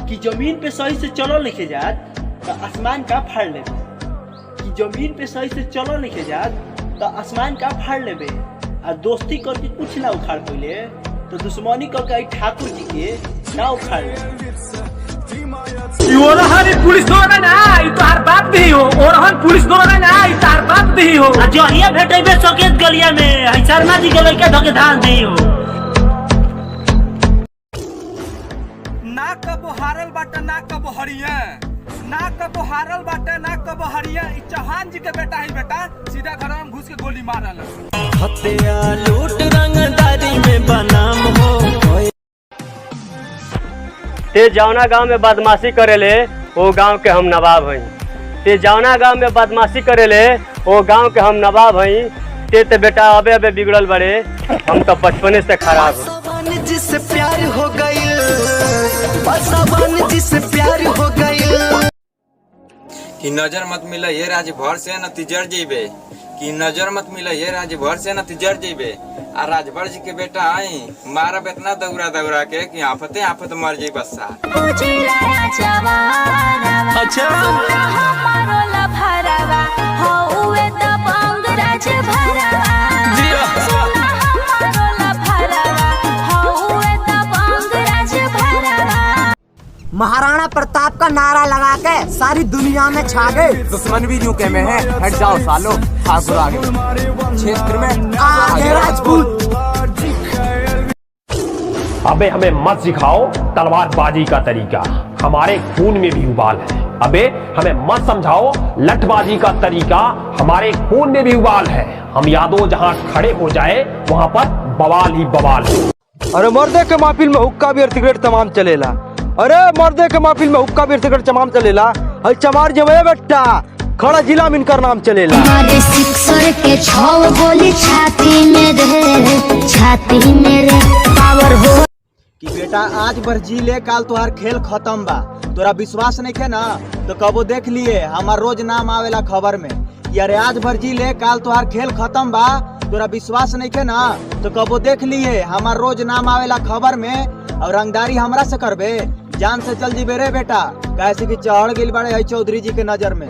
कि जमीन पे सही से चलो लिखे जात तो आसमान का फाड़ लेबे, कि जमीन पे सही से चलो लिखे जात तो आसमान का फाड़ लेबे। आ दोस्ती करके कुछ ना उखाड़ पहिले तो दुश्मनी करके ठाकुर जी के ना उखाड़ ले। पुलिस दरोगा ना ई तोहार बाप भी हो, और पुलिस दरोगा ना ई तोहार बाप भी हो। जहिया भेटेबे सकेत गलिया में हई शर्मा जी के लइका धके धान दी हो। ना कबो हारल बाटे ना कबो हरिया, ना कबो हारल बाटे ना कबो हरिया। ई चौहान जी के बेटा है बेटा, सीधा घर में घुस के गोली मारल। हत्या लूट रंगदारी में बनाम हो। ते जौना गांव में बदमाशी करेले वो गांव के हम नवाब हई। ते जौना गांव में बदमाशी करेले वो गांव के हम नवाब हई। ते बेटा अबे अबे बिगड़ल बड़े, हम तो बचपने से खराब हैं। जिससे प्यार हो गई, जिससे प्यार हो गई। कि नजर मत मिला ये राज भर से न तिजर जेबे, कि नजर मत मिला ये राज भर से न तिजर जेबे। आ राजभर जी के बेटा आई मारब इतना दौरा दौरा के कि आफते आफत मर जाई बस्सा। अच्छा महाराणा प्रताप का नारा लगा के सारी दुनिया में छा गए। दुश्मन भी यूं के में है, हट जाओ सालो ठाकुर आगे क्षेत्र में आगे राजपूत। अबे हमें मत सिखाओ तलवारबाजी का तरीका, हमारे खून में भी उबाल है। अबे हमें मत समझाओ लठबाजी का तरीका, हमारे खून में भी उबाल है। हम यादव जहां खड़े हो जाए वहां पर बवाल ही बवाल है। अरे मर्दे के महफिल में हुक्का बियर सिगरेट तमाम चलेला। अरे मर्दे के महफिल में हुक्का बियर सिगरेट तमाम चलेला। हई चमार जवे बेटा खड़ा जिला में इनकर नाम चलेला। हमारे सिक्सर के 6 गोली छाती में रे, छाती में रे पावर हो। कि बेटा आज भर जी ले, काल तुहार खेल खत्म बा। तोरा विश्वास नहीं है ना तो कबो देख लिए हमार रोज नाम आवेला खबर में। यारे आज भर जी ले, काल तुहार खेल खत्म बा। तोरा विश्वास नहीं है ना तो कबो देख लिए हमार रोज नाम आवेला खबर में। और रंगदारी हमरा से करबे, जान से चल जीबे रे बेटा, कैसे कि चढ़ गइल बड़े चौधरी जी के नजर में।